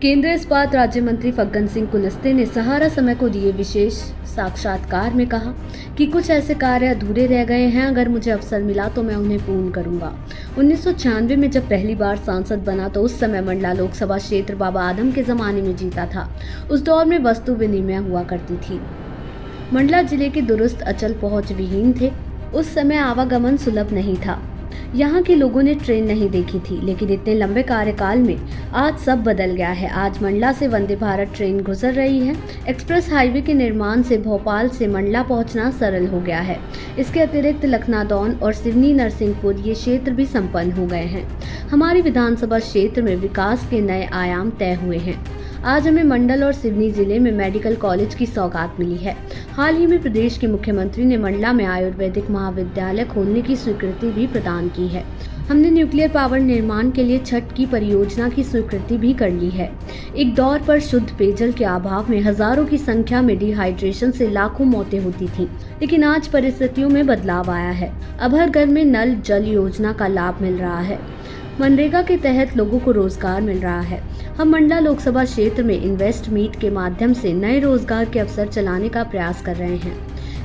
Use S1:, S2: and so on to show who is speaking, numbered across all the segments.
S1: केंद्रीय इस्पात राज्य मंत्री फग्गन सिंह कुलस्ते ने सहारा समय को दिए विशेष साक्षात्कार में कहा कि कुछ ऐसे कार्य अधूरे रह गए हैं, अगर मुझे अवसर मिला तो मैं उन्हें पूर्ण करूंगा। 1996 में जब पहली बार सांसद बना तो उस समय मंडला लोकसभा क्षेत्र बाबा आदम के जमाने में जीता था। उस दौर में वस्तु विनिमय हुआ करती थी। मंडला जिले के दुरुस्त अचल पहुंच विहीन थे। उस समय आवागमन सुलभ नहीं था। यहाँ के लोगों ने ट्रेन नहीं देखी थी, लेकिन इतने लंबे कार्यकाल में आज सब बदल गया है। आज मंडला से वंदे भारत ट्रेन गुजर रही है। एक्सप्रेस हाईवे के निर्माण से भोपाल से मंडला पहुंचना सरल हो गया है। इसके अतिरिक्त लखनादौन और सिवनी नरसिंहपुर ये क्षेत्र भी संपन्न हो गए हैं। हमारी विधानसभा क्षेत्र में विकास के नए आयाम तय हुए हैं। आज हमें मंडल और सिवनी जिले में मेडिकल कॉलेज की सौगात मिली है। हाल ही में प्रदेश के मुख्यमंत्री ने मंडला में आयुर्वेदिक महाविद्यालय खोलने की स्वीकृति भी प्रदान की है। हमने न्यूक्लियर पावर निर्माण के लिए छठ की परियोजना की स्वीकृति भी कर ली है। एक दौर पर शुद्ध पेयजल के अभाव में हजारों की संख्या में डिहाइड्रेशन से लाखों मौतें होती थीं, लेकिन आज परिस्थितियों में बदलाव आया है। अब हर घर में नल जल योजना का लाभ मिल रहा है। मनरेगा के तहत लोगों को रोजगार मिल रहा है। हम मंडला लोकसभा क्षेत्र में इन्वेस्ट मीट के माध्यम से नए रोजगार के अवसर चलाने का प्रयास कर रहे हैं।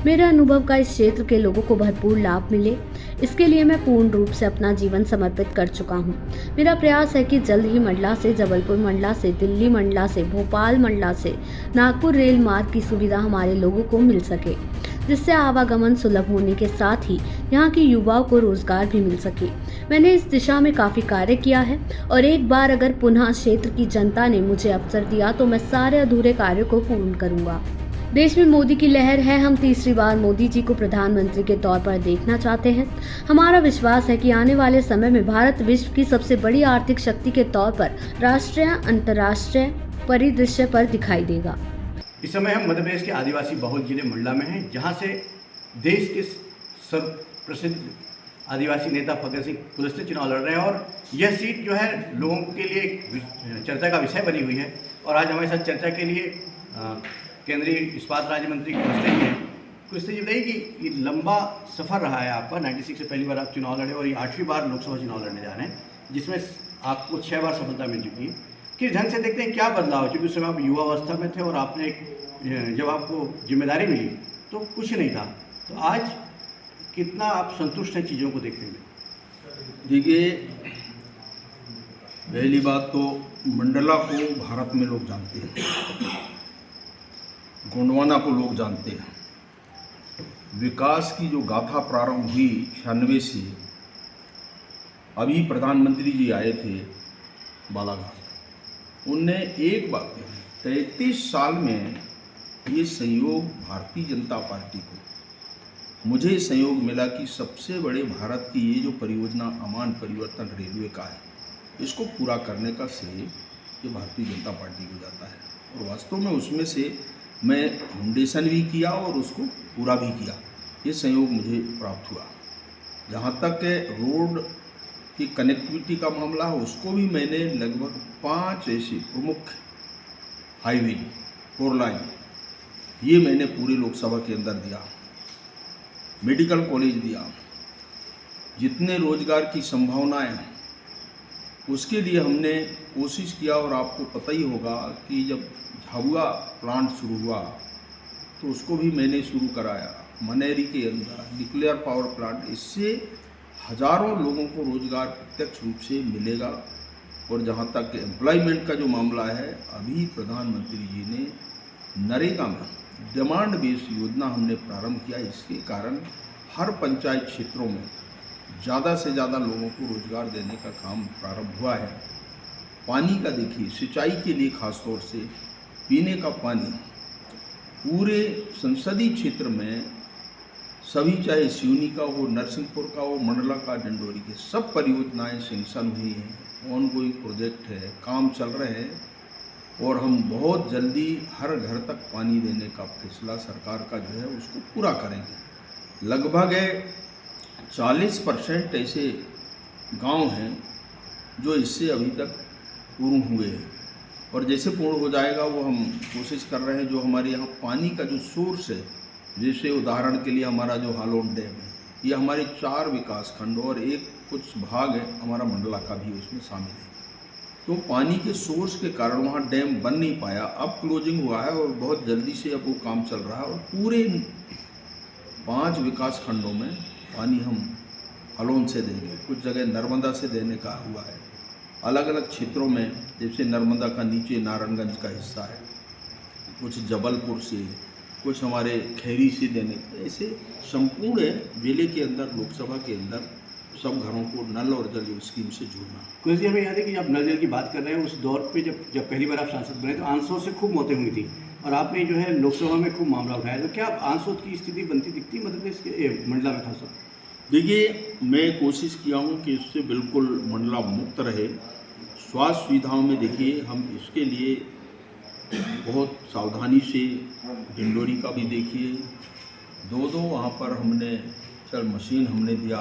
S1: मेरे अनुभव का इस क्षेत्र के लोगों को भरपूर लाभ मिले, इसके लिए मैं पूर्ण रूप से अपना जीवन समर्पित कर चुका हूँ। मेरा प्रयास है कि जल्द ही मंडला से, जबलपुर मंडला से, दिल्ली मंडला से, भोपाल मंडला से नागपुर रेल मार्ग की सुविधा हमारे लोगों को मिल सके, जिससे आवागमन सुलभ होने के साथ ही यहाँ के युवाओं को रोजगार भी मिल सके। मैंने इस दिशा में काफी कार्य किया है और एक बार अगर पुनः क्षेत्र की जनता ने मुझे अवसर दिया तो मैं सारे अधूरे कार्यों को पूर्ण करूंगा। देश में मोदी की लहर है। हम तीसरी बार मोदी जी को प्रधानमंत्री के तौर पर देखना चाहते हैं। हमारा विश्वास है कि आने वाले समय में भारत विश्व की सबसे बड़ी आर्थिक शक्ति के तौर पर राष्ट्रीय अंतर्राष्ट्रीय परिदृश्य पर दिखाई देगा।
S2: इस समय हम मध्य प्रदेश के आदिवासी बहुल जिले मंडला में हैं, जहां से देश के सर्वप्रसिद्ध आदिवासी नेता फग्गन सिंह कुलस्ते चुनाव लड़ रहे हैं और यह सीट जो है लोगों के लिए एक चर्चा का विषय बनी हुई है। और आज हमारे साथ चर्चा के लिए केंद्रीय इस्पात राज्य मंत्री कुलस्ते जी हैं। कुलस्ते जी बताइए कि ये लंबा सफ़र रहा है आपका। 96 से पहली बार आप चुनाव लड़े और ये 8वीं बार लोकसभा चुनाव लड़ने जा रहे हैं, जिसमें आपको 6 बार सफलता मिल चुकी है। किस ढंग से देखते हैं, क्या बदलाव? क्योंकि उस समय आप युवावस्था में थे और आपने जब आपको जिम्मेदारी मिली तो कुछ नहीं था, तो आज कितना आप संतुष्ट हैं चीज़ों को देखते हुए?
S3: देखिए, पहली बात तो मंडला को भारत में लोग जानते हैं, गोंडवाना को लोग जानते हैं। विकास की जो गाथा प्रारंभ हुई 96 से, अभी प्रधानमंत्री जी आए थे बालाघाट, उनने एक बात कही, 33 साल में ये संयोग भारतीय जनता पार्टी को, मुझे संयोग मिला कि सबसे बड़े भारत की ये जो परियोजना अमान परिवर्तन रेलवे का है, इसको पूरा करने का श्रेय ये भारतीय जनता पार्टी को जाता है। और वास्तव में उसमें से मैं फाउंडेशन भी किया और उसको पूरा भी किया, ये संयोग मुझे प्राप्त हुआ। जहाँ तक रोड की कनेक्टिविटी का मामला है, उसको भी मैंने लगभग 5 ऐसे प्रमुख हाईवे 4 लाइन ये मैंने पूरी लोकसभा के अंदर दिया। मेडिकल कॉलेज दिया, जितने रोजगार की संभावनाएं उसके लिए हमने कोशिश किया। और आपको पता ही होगा कि जब झाबुआ प्लांट शुरू हुआ तो उसको भी मैंने शुरू कराया, मनेरी के अंदर न्यूक्लियर पावर प्लांट। इससे हजारों लोगों को रोजगार प्रत्यक्ष रूप से मिलेगा। और जहाँ तक एम्प्लॉयमेंट का जो मामला है, अभी प्रधानमंत्री जी ने नरेगा में डिमांड बेस्ड योजना हमने प्रारंभ किया। इसके कारण हर पंचायत क्षेत्रों में ज़्यादा से ज़्यादा लोगों को रोजगार देने का काम प्रारंभ हुआ है। पानी का देखिए, सिंचाई के लिए खासतौर से पीने का पानी पूरे संसदीय क्षेत्र में सभी, चाहे सिवनी का हो, नरसिंहपुर का हो, मंडला का, डिंडोरी के, सब परियोजनाएं सेंक्शन हुई हैं। ऑनगोइंग प्रोजेक्ट है, काम चल रहे हैं और हम बहुत जल्दी हर घर तक पानी देने का फैसला सरकार का जो है उसको पूरा करेंगे। लगभग 40% ऐसे गांव हैं जो इससे अभी तक पूर्ण हुए हैं और जैसे पूर्ण हो जाएगा वो हम कोशिश कर रहे हैं। जो हमारे यहाँ पानी का जो सोर्स है, जैसे उदाहरण के लिए हमारा जो हालोन डैम है, ये हमारे 4 विकास खंड और एक कुछ भाग है हमारा मंडला का भी उसमें शामिल है। तो पानी के सोर्स के कारण वहाँ डैम बन नहीं पाया। अब क्लोजिंग हुआ है और बहुत जल्दी से अब वो काम चल रहा है और पूरे 5 विकास खंडों में पानी हम अलोन से देंगे। कुछ जगह नर्मदा से देने का हुआ है, अलग अलग क्षेत्रों में, जैसे नर्मदा का नीचे नारायणगंज का हिस्सा है, कुछ जबलपुर से, कुछ हमारे खैरी से देने का। ऐसे संपूर्ण जिले के अंदर, लोकसभा के अंदर सब घरों को नल और जल स्कीम से जोड़ना।
S2: कुछ जी, हमें याद है कि जब नल जल की बात कर रहे हैं, उस दौर पे जब पहली बार आप सांसद बने तो आंसू से खूब मौतें हुई थी और आपने जो है लोकसभा में खूब मामला उठाया। तो क्या आंसू की स्थिति बनती दिखती है मध्य प्रदेश के मंडला में खासतौर?
S3: देखिए, मैं कोशिश किया हूँ कि इससे बिल्कुल मंडला मुक्त रहे। स्वास्थ्य सुविधाओं में देखिए, हम इसके लिए बहुत सावधानी से, डिंडोरी का भी देखिए, 2 वहाँ पर हमने मशीन हमने दिया,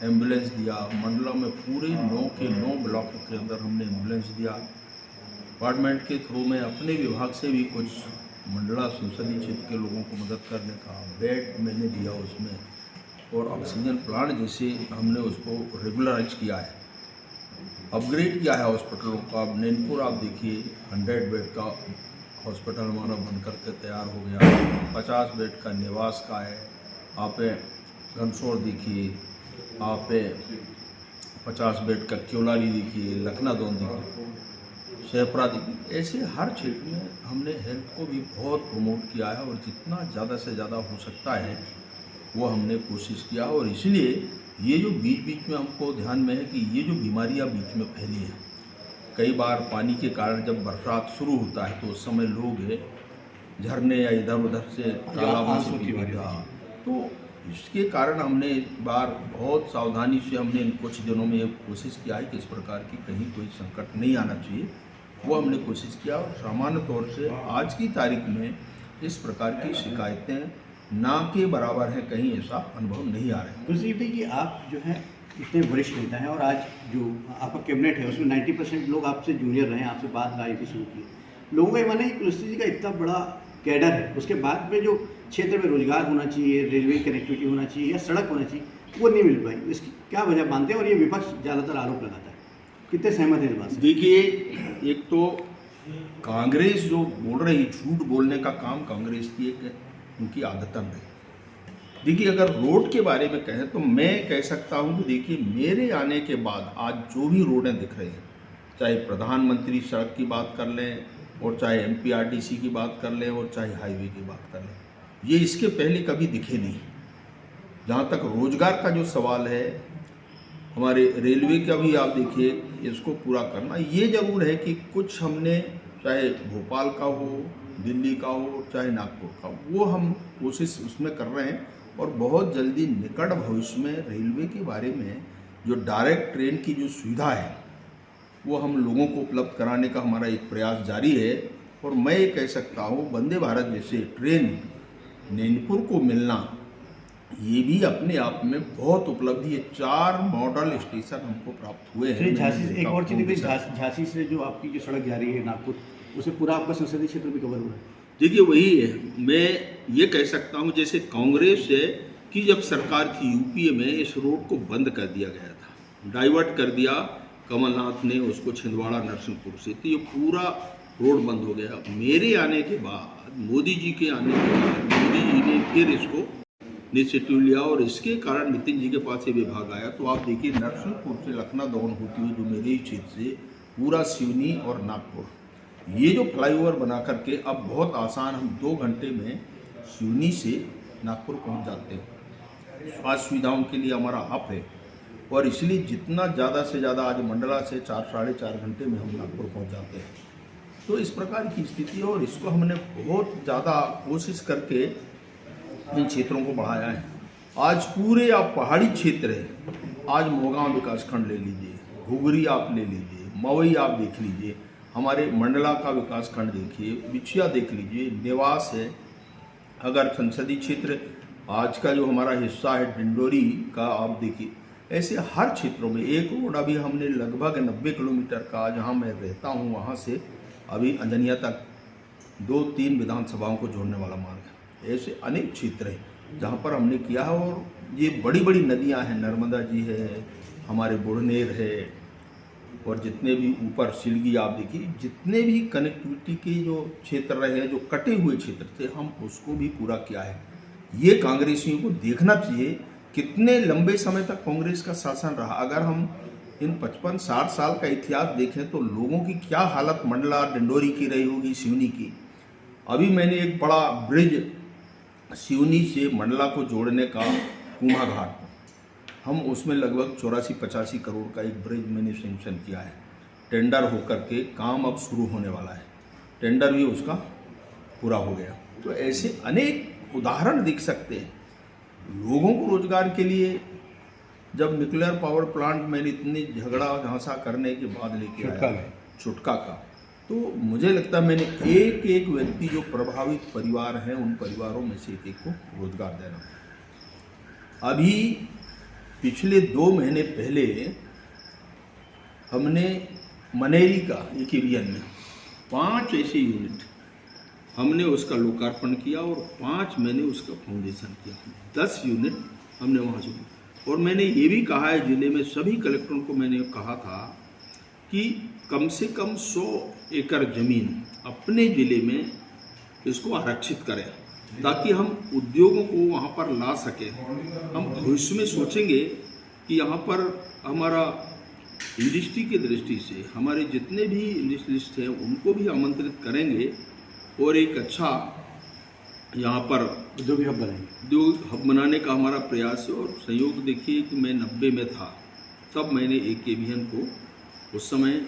S3: एम्बुलेंस दिया। मंडला में पूरे 9 के 9 ब्लॉकों के अंदर हमने एम्बुलेंस दिया। डिपार्टमेंट के थ्रू में अपने विभाग से भी कुछ मंडला संसदीय क्षेत्र के लोगों को मदद करने का बेड मैंने दिया उसमें, और ऑक्सीजन प्लांट जैसे हमने उसको रेगुलराइज किया है, अपग्रेड किया है हॉस्पिटलों का। नैनपुर आप देखिए, 100 बेड का हॉस्पिटल हमारा बनकर के तैयार हो गया, 50 बेड का निवास का है। आप घनसोर देखिए, आप 50 बेड का क्योलारी देखिए, लखनादौन देखिए, शेहपुरा देखिए। ऐसे हर क्षेत्र में हमने हेल्थ को भी बहुत प्रमोट किया है और जितना ज़्यादा से ज़्यादा हो सकता है वो हमने कोशिश किया। और इसलिए ये जो बीच बीच में हमको ध्यान में है कि ये जो बीमारियां बीच में फैली हैं, कई बार पानी के कारण जब बरसात शुरू होता है तो उस समय लोग झरने या इधर उधर से तालाबों से, तो इसके कारण हमने इस बार बहुत सावधानी से हमने इन कुछ दिनों में कोशिश किया है कि इस प्रकार की कहीं कोई संकट नहीं आना चाहिए, वो हमने कोशिश किया। और सामान्य तौर से आज की तारीख में इस प्रकार की शिकायतें ना के बराबर हैं, कहीं ऐसा अनुभव नहीं आ रहा है।
S2: दूसरी बात कि आप जो है इतने वरिष्ठ नेता हैं और आज जो आपका कैबिनेट है उसमें 90% लोग आपसे जूनियर रहे हैं, आपसे बात राजनीति शुरू की। लोगों का ये मानना है कि कुलस्ते जी का इतना बड़ा कैडर है, उसके बाद में जो क्षेत्र में रोजगार होना चाहिए, रेलवे कनेक्टिविटी होना चाहिए या सड़क होना चाहिए, वो नहीं मिल पाई। इसकी क्या वजह मानते हैं? और ये विपक्ष ज़्यादातर आरोप लगाता है, कितने सहमत हैं इस बात से?
S3: देखिए, एक तो कांग्रेस जो बोल रही, झूठ बोलने का काम कांग्रेस की एक उनकी आदतन है। देखिए, अगर रोड के बारे में कहें तो मैं कह सकता हूं कि देखिए, मेरे आने के बाद आज जो भी रोडें दिख रही हैं, चाहे प्रधानमंत्री सड़क की बात कर लें और चाहे MPRDC की बात कर लें और चाहे हाईवे की बात कर लें, ये इसके पहले कभी दिखे नहीं। जहाँ तक रोजगार का जो सवाल है, हमारे रेलवे का भी आप देखिए, इसको पूरा करना, ये ज़रूर है कि कुछ हमने, चाहे भोपाल का हो, दिल्ली का हो, चाहे नागपुर का हो, वो हम कोशिश उसमें कर रहे हैं। और बहुत जल्दी निकट भविष्य में रेलवे के बारे में जो डायरेक्ट ट्रेन की जो सुविधा है वो हम लोगों को उपलब्ध कराने का हमारा एक प्रयास जारी है। और मैं ये कह सकता हूँ, वंदे भारत जैसे ट्रेन नैनपुर को मिलना, ये भी अपने आप में बहुत उपलब्धि है। 4 मॉडल स्टेशन हमको प्राप्त हुए हैं।
S2: झांसी से एक और चीज़, झांसी से जो आपकी जो सड़क जा रही है नागपुर, उसे पूरा आपका संसदीय क्षेत्र भी कवर हुआ है।
S3: देखिए, वही है, मैं ये कह सकता हूँ, जैसे कांग्रेस है कि जब सरकार की यूपीए में इस रोड को बंद कर दिया गया था, डाइवर्ट कर दिया कमलनाथ ने उसको छिंदवाड़ा नरसिंहपुर से, तो ये पूरा रोड बंद हो गया। मेरे आने के बाद, मोदी जी के आने के बाद, मोदी जी ने फिर इसको इनिशिएटिव लिया और इसके कारण नितिन जी के पास ये विभाग आया। तो आप देखिए, नरसिंहपुर से लखनादौन होती हुई जो मेरे ही क्षेत्र से पूरा सिवनी और नागपुर, ये जो फ्लाईओवर बना करके अब बहुत आसान, हम 2 घंटे में सिवनी से नागपुर पहुंच जाते हैं। स्वास्थ्य सुविधाओं के लिए हमारा हब है और इसलिए जितना ज़्यादा से ज़्यादा, आज मंडला से 4 साढ़े 4 घंटे में हम नागपुर पहुंच जाते हैं। तो इस प्रकार की स्थिति है और इसको हमने बहुत ज़्यादा कोशिश करके इन क्षेत्रों को बढ़ाया है। आज पूरे आप पहाड़ी क्षेत्र है, आज मोगांव विकासखंड ले लीजिए, घुघरी आप ले लीजिए, मवई आप देख लीजिए, हमारे मंडला का विकासखंड देखिए, बिछिया देख लीजिए, निवास है। अगर संसदीय क्षेत्र आज का जो हमारा हिस्सा है डिंडोरी का आप देखिए, ऐसे हर क्षेत्रों में एक रोड अभी हमने लगभग 90 किलोमीटर का, जहाँ मैं रहता हूँ वहाँ से अभी अंजनिया तक 2-3 विधानसभाओं को जोड़ने वाला मार्ग है। ऐसे अनेक क्षेत्र हैं जहाँ पर हमने किया है। और ये बड़ी बड़ी नदियाँ हैं, नर्मदा जी है, हमारे बुढ़नेर है, और जितने भी ऊपर सिलगी आप देखिए, जितने भी कनेक्टिविटी के जो क्षेत्र रहे हैं, जो कटे हुए क्षेत्र थे, हम उसको भी पूरा किया है। ये कांग्रेसियों को देखना चाहिए कितने लंबे समय तक कांग्रेस का शासन रहा। अगर हम इन 55-60 साल का इतिहास देखें तो लोगों की क्या हालत मंडला डिंडोरी की रही होगी, सिवनी की। अभी मैंने एक बड़ा ब्रिज सिवनी से मंडला को जोड़ने का कुमा घाट, हम उसमें लगभग 84-85 करोड़ का एक ब्रिज मैंने सेंक्शन किया है। टेंडर होकर के काम अब शुरू होने वाला है, टेंडर भी उसका पूरा हो गया। तो ऐसे अनेक उदाहरण दिख सकते हैं। लोगों को रोजगार के लिए जब न्यूक्लियर पावर प्लांट मैंने इतनी झगड़ा झांसा करने के बाद लेके आया छुटका का, तो मुझे लगता है मैंने एक एक व्यक्ति जो प्रभावित परिवार हैं उन परिवारों में से एक को रोजगार देना। अभी पिछले 2 महीने पहले हमने मनेरी का एक एरियन में 5 ऐसे यूनिट हमने उसका लोकार्पण किया और 5 महीने उसका फाउंडेशन किया। 10 यूनिट हमने वहाँ से, और मैंने ये भी कहा है जिले में सभी कलेक्टरों को मैंने कहा था कि कम से कम 100 एकड़ जमीन अपने ज़िले में इसको आरक्षित करें ताकि हम उद्योगों को वहाँ पर ला सकें। हम भविष्य में सोचेंगे कि यहाँ पर हमारा इंडस्ट्री की दृष्टि से हमारे जितने भी इंडस्ट्रियलिस्ट हैं उनको भी आमंत्रित करेंगे और एक अच्छा यहाँ पर
S2: उद्योग हब बनाएंगे।
S3: उद्योग हब बनाने का हमारा प्रयास है। और सहयोग देखिए कि मैं 90 में था तब मैंने AKBN को उस समय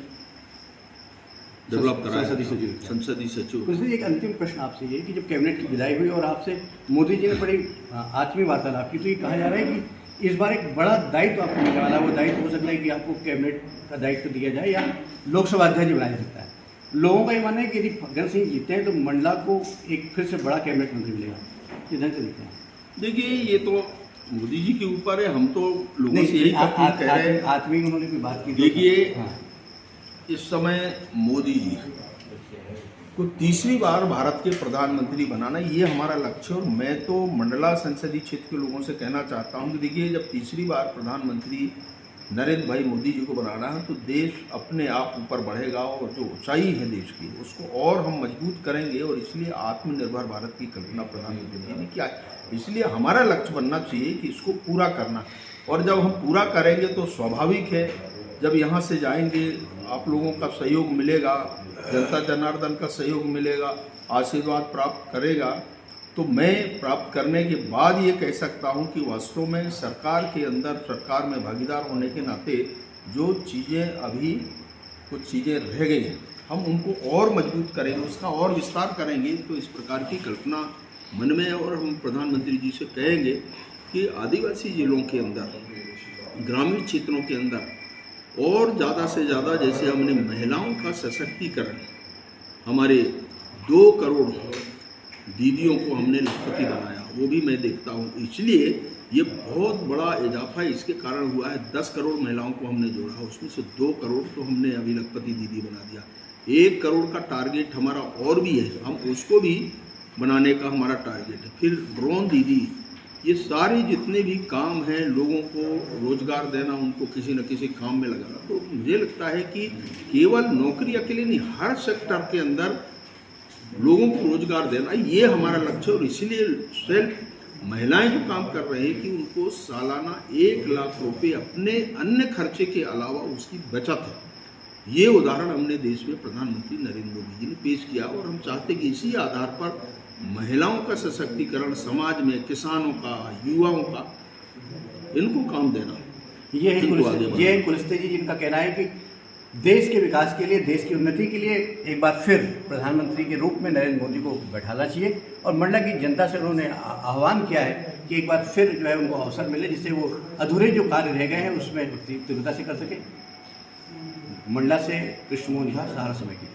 S3: डेवलप कराया, संसदीय सचिव।
S2: उसमें एक अंतिम प्रश्न आपसे ये कि जब कैबिनेट की विदाई हुई और आपसे मोदी जी ने बड़ी आत्मीय वार्तालाप की, तो ये कहा जा रहा है कि इस बार एक बड़ा दायित्व आपको मिलने वाला है। वो दायित्व हो सकता है कि आपको कैबिनेट का दायित्व दिया जाए या लोकसभा अध्यक्ष बनाया जा सकता है। लोगों का ये मानना है कि यदि फग्गन सिंह जीतते हैं तो मंडला को एक फिर से बड़ा कैबिनेट मंत्री मिलेगा। किधर से दिखते हैं?
S3: देखिए ये तो मोदी जी के ऊपर है, हम तो लोगों से यही कह रहे हैं।
S2: आत्मीय उन्होंने कोई बात की?
S3: देखिए इस समय मोदी जी को तीसरी बार भारत के प्रधानमंत्री बनाना ये हमारा लक्ष्य है। और मैं तो मंडला संसदीय क्षेत्र के लोगों से कहना चाहता हूं कि देखिए जब तीसरी बार प्रधानमंत्री नरेंद्र भाई मोदी जी को बनाना है तो देश अपने आप ऊपर बढ़ेगा और जो ऊंचाई है देश की उसको और हम मजबूत करेंगे। और इसलिए आत्मनिर्भर भारत की कल्पना प्रधानमंत्री जी ने किया। इसलिए हमारा लक्ष्य बनना चाहिए कि इसको पूरा करना। और जब हम पूरा करेंगे तो स्वाभाविक है जब यहाँ से जाएंगे आप लोगों का सहयोग मिलेगा, जनता जनार्दन का सहयोग मिलेगा, आशीर्वाद प्राप्त करेगा, तो मैं प्राप्त करने के बाद ये कह सकता हूँ कि वास्तव में सरकार के अंदर सरकार में भागीदार होने के नाते जो चीज़ें अभी कुछ चीज़ें रह गई हैं हम उनको और मजबूत करेंगे, उसका और विस्तार करेंगे। तो इस प्रकार की कल्पना मन में है और हम प्रधानमंत्री जी से कहेंगे कि आदिवासी जिलों के अंदर, ग्रामीण क्षेत्रों के अंदर और ज़्यादा से ज़्यादा, जैसे हमने महिलाओं का सशक्तिकरण, हमारे 2 करोड़ दीदियों को हमने लखपति बनाया, वो भी मैं देखता हूँ। इसलिए ये बहुत बड़ा इजाफा इसके कारण हुआ है। 10 करोड़ महिलाओं को हमने जोड़ा, उसमें से 2 करोड़ तो हमने अभी लखपति दीदी बना दिया। 1 करोड़ का टारगेट हमारा और भी है, हम उसको भी बनाने का हमारा टारगेट है। फिर ड्रोन दीदी, ये सारे जितने भी काम हैं, लोगों को रोजगार देना, उनको किसी न किसी काम में लगाना, तो मुझे लगता है कि केवल नौकरी अकेले नहीं, हर सेक्टर के अंदर लोगों को रोजगार देना ये हमारा लक्ष्य। और इसीलिए सेल्फ महिलाएं जो काम कर रहे हैं कि उनको सालाना 1 लाख रुपए अपने अन्य खर्चे के अलावा उसकी बचत है। ये उदाहरण हमने देश में प्रधानमंत्री नरेंद्र मोदी जी ने पेश किया। और हम चाहते हैं कि इसी आधार पर महिलाओं का सशक्तिकरण, समाज में किसानों का, युवाओं का, इनको काम देना।
S2: ये है कुलस्ते जी जिनका कहना है कि देश के विकास के लिए, देश की उन्नति के लिए एक बार फिर प्रधानमंत्री के रूप में नरेंद्र मोदी को बैठाना चाहिए। और मंडला की जनता से उन्होंने आह्वान किया है कि एक बार फिर जो है उनको अवसर मिले जिससे वो अधूरे जो कार्य रह गए हैं उसमें तीव्रता से कर सके। मंडला से कृष्ण मोहन झा, सहारा समय की।